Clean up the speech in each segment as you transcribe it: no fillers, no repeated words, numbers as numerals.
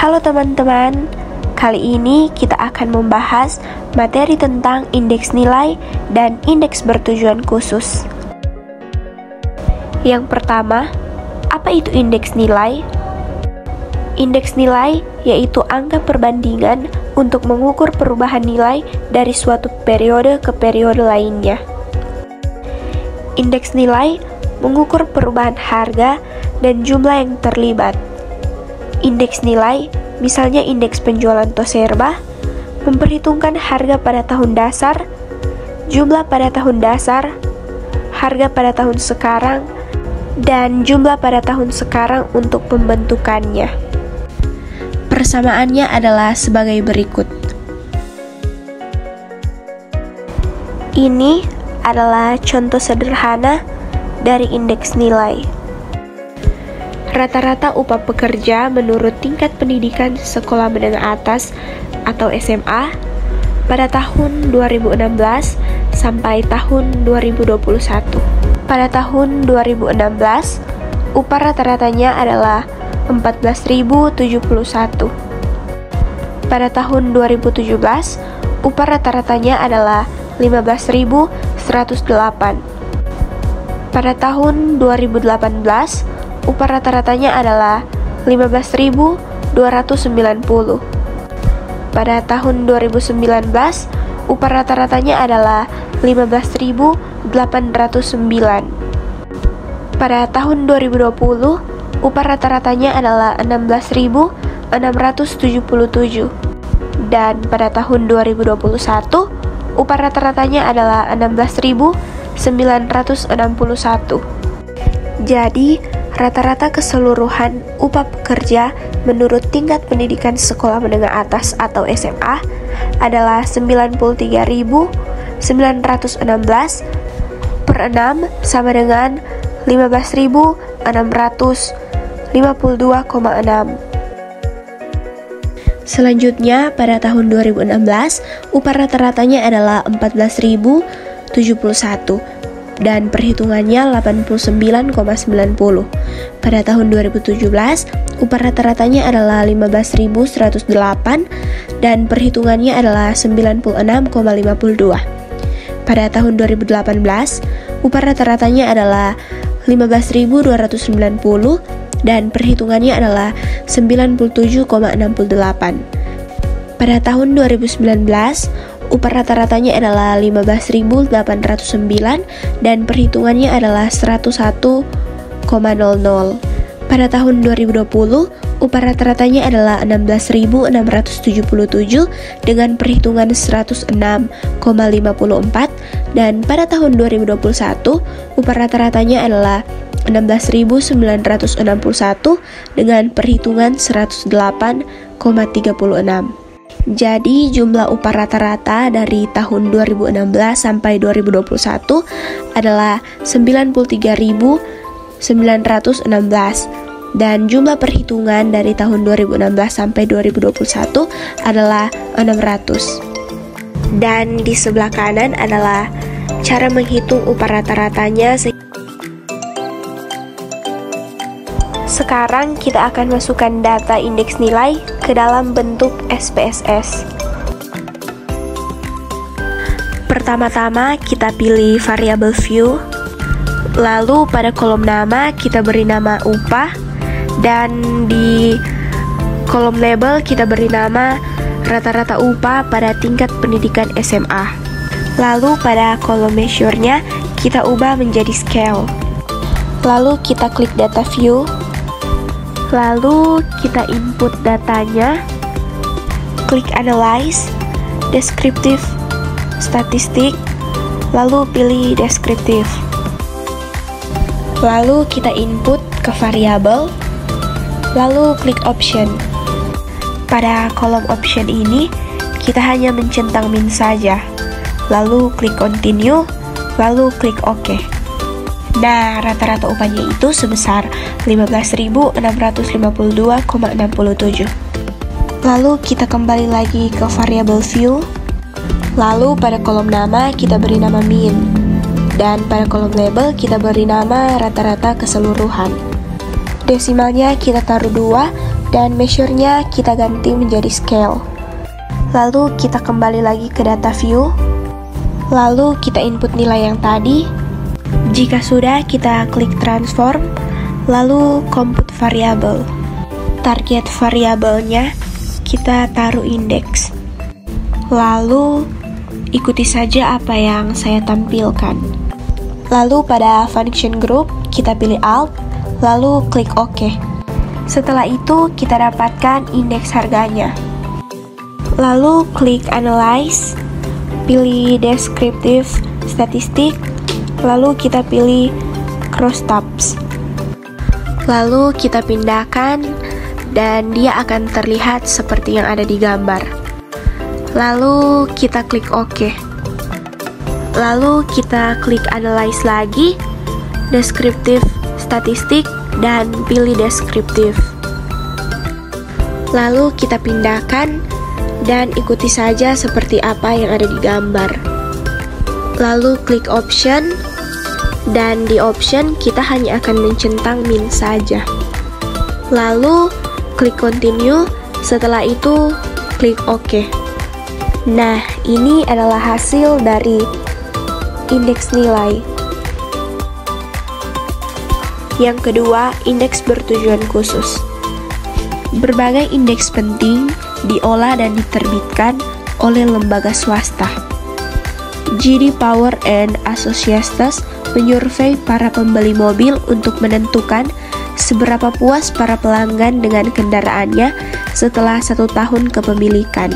Halo teman-teman, kali ini kita akan membahas materi tentang indeks nilai dan indeks bertujuan khusus. Yang pertama, apa itu indeks nilai? Indeks nilai yaitu angka perbandingan untuk mengukur perubahan nilai dari suatu periode ke periode lainnya. Indeks nilai mengukur perubahan harga dan jumlah yang terlibat. Indeks nilai, misalnya indeks penjualan Toserba, memperhitungkan harga pada tahun dasar, jumlah pada tahun dasar, harga pada tahun sekarang, dan jumlah pada tahun sekarang untuk pembentukannya. Persamaannya adalah sebagai berikut. Ini adalah contoh sederhana dari indeks nilai. Rata-rata upah pekerja menurut tingkat pendidikan sekolah menengah atas atau SMA pada tahun 2016 sampai tahun 2021. Pada tahun 2016, upah rata-ratanya adalah 14.071. Pada tahun 2017, upah rata-ratanya adalah 15.108. Pada tahun 2018, upah rata-ratanya adalah 15.290. Pada tahun 2019, upah rata-ratanya adalah 15.809. Pada tahun 2020, upah rata-ratanya adalah 16.677. Dan pada tahun 2021, upah rata-ratanya adalah 16.961. Jadi, rata-rata keseluruhan upah pekerja menurut tingkat pendidikan sekolah menengah atas atau SMA adalah 93.916 per 6 sama dengan 15.652,6. Selanjutnya, pada tahun 2016, upah rata-ratanya adalah 14.071 dan perhitungannya 89,90. Pada tahun 2017, upah rata-ratanya adalah 15.108 dan perhitungannya adalah 96,52. Pada tahun 2018, upah rata-ratanya adalah 15.290 dan perhitungannya adalah 97,68. Pada tahun 2019, upah rata-ratanya adalah 15.809 dan perhitungannya adalah 101,00. Pada tahun 2020, upah rata-ratanya adalah 16.677 dengan perhitungan 106,54 dan pada tahun 2021, upah rata-ratanya adalah 16.961 dengan perhitungan 108,36. Jadi jumlah upah rata-rata dari tahun 2016 sampai 2021 adalah 93.916 dan jumlah perhitungan dari tahun 2016 sampai 2021 adalah 600. Dan di sebelah kanan adalah cara menghitung upah rata-ratanya. Sekarang kita akan masukkan data indeks nilai ke dalam bentuk SPSS. Pertama-tama kita pilih variabel view, lalu pada kolom nama kita beri nama upah, dan di kolom label kita beri nama rata-rata upah pada tingkat pendidikan SMA. Lalu pada kolom measure-nya kita ubah menjadi scale. Lalu kita klik data view. Lalu kita input datanya, klik analyze, descriptive, statistik, lalu pilih descriptive. Lalu kita input ke variabel, lalu klik option. Pada kolom option ini, kita hanya mencentang min saja, lalu klik continue, lalu klik OK. Nah, rata-rata upahnya itu sebesar 15.652,67. Lalu kita kembali lagi ke variabel view. Lalu pada kolom nama kita beri nama min. Dan pada kolom label kita beri nama rata-rata keseluruhan. Desimalnya kita taruh 2, dan measure-nya kita ganti menjadi scale. Lalu kita kembali lagi ke data view, lalu kita input nilai yang tadi. Jika sudah, kita klik transform, lalu compute variable. Target variabelnya kita taruh indeks. Lalu ikuti saja apa yang saya tampilkan. Lalu pada function group kita pilih alt, lalu klik OK. Setelah itu kita dapatkan indeks harganya. Lalu klik analyze, pilih descriptive statistic, lalu kita pilih crosstabs. Lalu kita pindahkan dan dia akan terlihat seperti yang ada di gambar. Lalu kita klik OK. Lalu kita klik analyze lagi, descriptive statistik, dan pilih descriptive. Lalu kita pindahkan dan ikuti saja seperti apa yang ada di gambar. Lalu klik option, dan di option kita hanya akan mencentang min saja. Lalu klik continue, setelah itu klik OK. Nah, ini adalah hasil dari indeks nilai. Yang kedua, indeks bertujuan khusus. Berbagai indeks penting diolah dan diterbitkan oleh lembaga swasta. J.D. Power and Associates menyurvei para pembeli mobil untuk menentukan seberapa puas para pelanggan dengan kendaraannya setelah 1 tahun kepemilikan.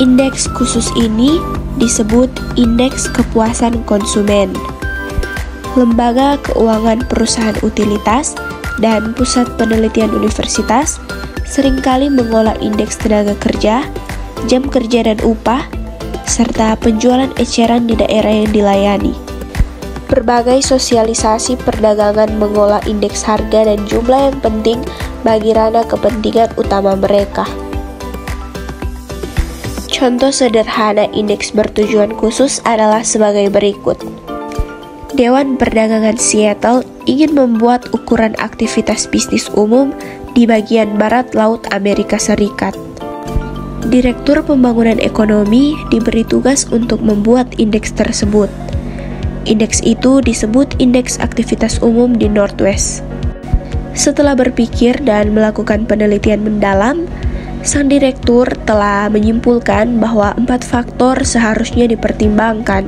Indeks khusus ini disebut indeks kepuasan konsumen. Lembaga keuangan perusahaan utilitas dan pusat penelitian universitas seringkali mengolah indeks tenaga kerja, jam kerja dan upah, serta penjualan eceran di daerah yang dilayani. Berbagai sosialisasi perdagangan mengolah indeks harga dan jumlah yang penting bagi ranah kepentingan utama mereka. Contoh sederhana indeks bertujuan khusus adalah sebagai berikut. Dewan Perdagangan Seattle ingin membuat ukuran aktivitas bisnis umum di bagian barat laut Amerika Serikat. Direktur Pembangunan Ekonomi diberi tugas untuk membuat indeks tersebut. Indeks itu disebut Indeks Aktivitas Umum di Northwest. Setelah berpikir dan melakukan penelitian mendalam, sang direktur telah menyimpulkan bahwa 4 faktor seharusnya dipertimbangkan,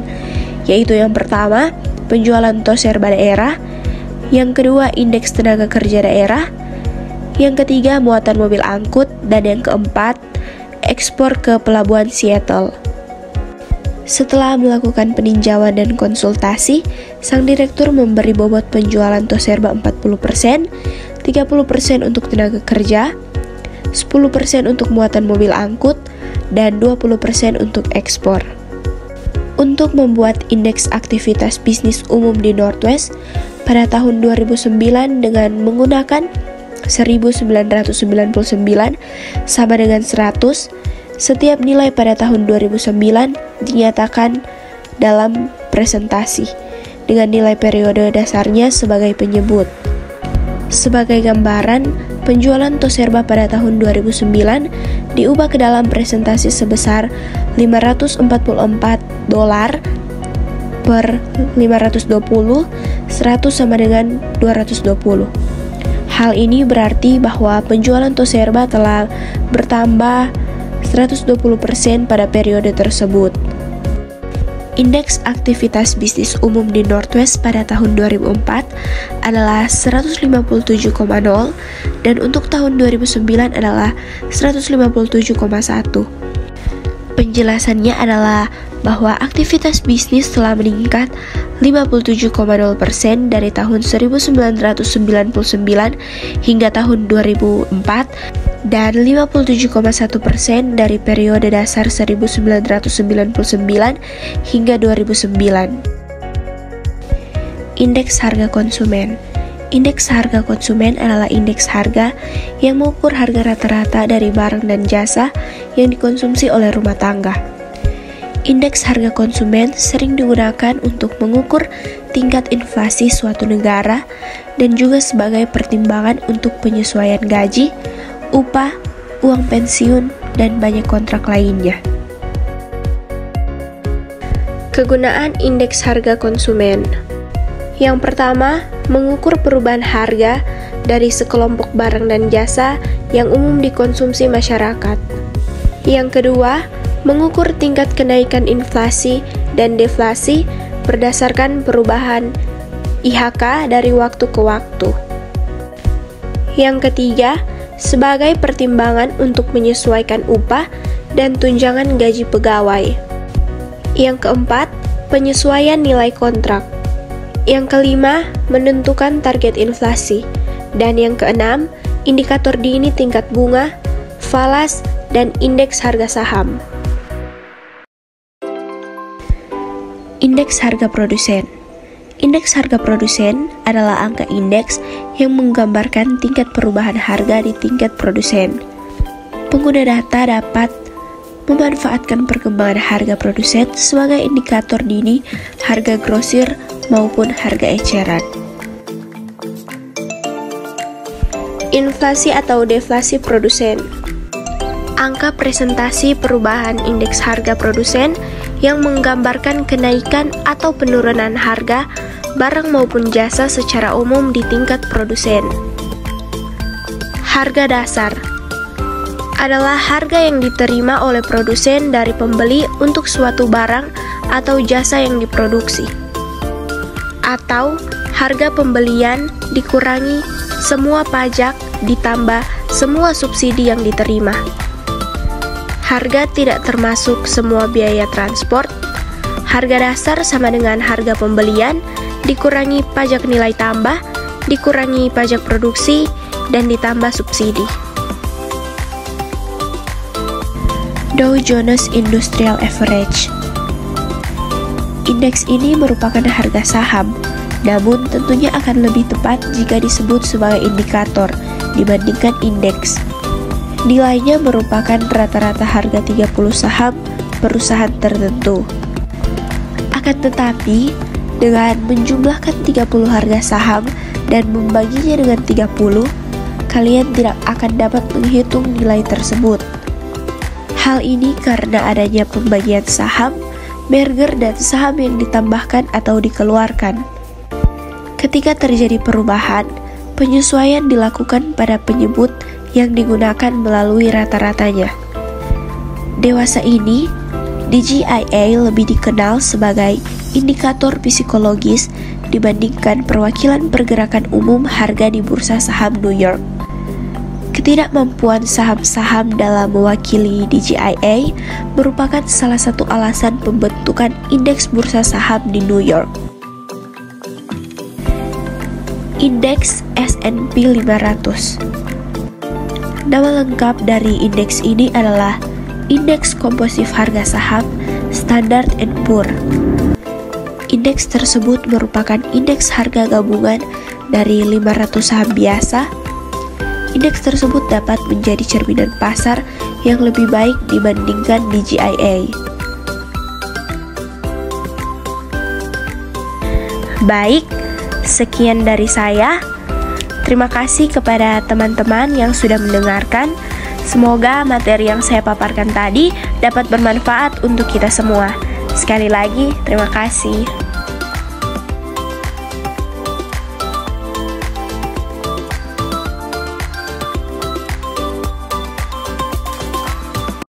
yaitu yang pertama, penjualan toserba daerah, yang kedua, indeks tenaga kerja daerah, yang ketiga, muatan mobil angkut, dan yang keempat, ekspor ke pelabuhan Seattle. Setelah melakukan peninjauan dan konsultasi, sang direktur memberi bobot penjualan toserba 40%, 30% untuk tenaga kerja, 10% untuk muatan mobil angkut, dan 20% untuk ekspor. Untuk membuat indeks aktivitas bisnis umum di Northwest pada tahun 2009 dengan menggunakan 1999 sama dengan 100, setiap nilai pada tahun 2009 dinyatakan dalam presentasi dengan nilai periode dasarnya sebagai penyebut. Sebagai gambaran, penjualan toserba pada tahun 2009 diubah ke dalam presentasi sebesar $544 per 520, 100 sama dengan 220. Hal ini berarti bahwa penjualan toserba telah bertambah 120% pada periode tersebut. Indeks aktivitas bisnis umum di Northwest pada tahun 2004 adalah 157,0 dan untuk tahun 2009 adalah 157,1. Penjelasannya adalah bahwa aktivitas bisnis telah meningkat 57,0% dari tahun 1999 hingga tahun 2004 dan 57,1% dari periode dasar 1999 hingga 2009. Indeks harga konsumen. Indeks harga konsumen adalah indeks harga yang mengukur harga rata-rata dari barang dan jasa yang dikonsumsi oleh rumah tangga. Indeks harga konsumen sering digunakan untuk mengukur tingkat inflasi suatu negara dan juga sebagai pertimbangan untuk penyesuaian gaji, upah, uang pensiun, dan banyak kontrak lainnya. Kegunaan indeks harga konsumen. Yang pertama, mengukur perubahan harga dari sekelompok barang dan jasa yang umum dikonsumsi masyarakat. Yang kedua, mengukur tingkat kenaikan inflasi dan deflasi berdasarkan perubahan IHK dari waktu ke waktu. Yang ketiga, sebagai pertimbangan untuk menyesuaikan upah dan tunjangan gaji pegawai. Yang keempat, penyesuaian nilai kontrak. Yang kelima, menentukan target inflasi. Dan yang keenam, indikator dini tingkat bunga, falas, dan indeks harga saham. Indeks harga produsen. Indeks harga produsen adalah angka indeks yang menggambarkan tingkat perubahan harga di tingkat produsen. Pengguna data dapat memanfaatkan perkembangan harga produsen sebagai indikator dini harga grosir maupun harga eceran. Inflasi atau deflasi produsen. Angka presentasi perubahan indeks harga produsen yang menggambarkan kenaikan atau penurunan harga barang maupun jasa secara umum di tingkat produsen. Harga dasar adalah harga yang diterima oleh produsen dari pembeli untuk suatu barang atau jasa yang diproduksi, atau harga pembelian dikurangi semua pajak ditambah semua subsidi yang diterima. Harga tidak termasuk semua biaya transport. Harga dasar sama dengan harga pembelian dikurangi pajak nilai tambah, dikurangi pajak produksi, dan ditambah subsidi. Dow Jones Industrial Average. Indeks ini merupakan harga saham, namun tentunya akan lebih tepat jika disebut sebagai indikator dibandingkan indeks. Nilainya merupakan rata-rata harga 30 saham perusahaan tertentu. Akan tetapi, dengan menjumlahkan 30 harga saham dan membaginya dengan 30, kalian tidak akan dapat menghitung nilai tersebut. Hal ini karena adanya pembagian saham, merger, dan saham yang ditambahkan atau dikeluarkan. Ketika terjadi perubahan, penyesuaian dilakukan pada penyebut yang digunakan melalui rata-ratanya. Dewasa ini, DJIA lebih dikenal sebagai indikator psikologis dibandingkan perwakilan pergerakan umum harga di bursa saham New York. Ketidakmampuan saham-saham dalam mewakili DJIA merupakan salah satu alasan pembentukan indeks bursa saham di New York. Indeks S&P 500. Nama lengkap dari indeks ini adalah Indeks Komposisi Harga Saham Standard & Poor. Indeks tersebut merupakan indeks harga gabungan dari 500 saham biasa. Indeks tersebut dapat menjadi cerminan pasar yang lebih baik dibandingkan DJIA. Baik, sekian dari saya. Terima kasih kepada teman-teman yang sudah mendengarkan. Semoga materi yang saya paparkan tadi dapat bermanfaat untuk kita semua. Sekali lagi, terima kasih.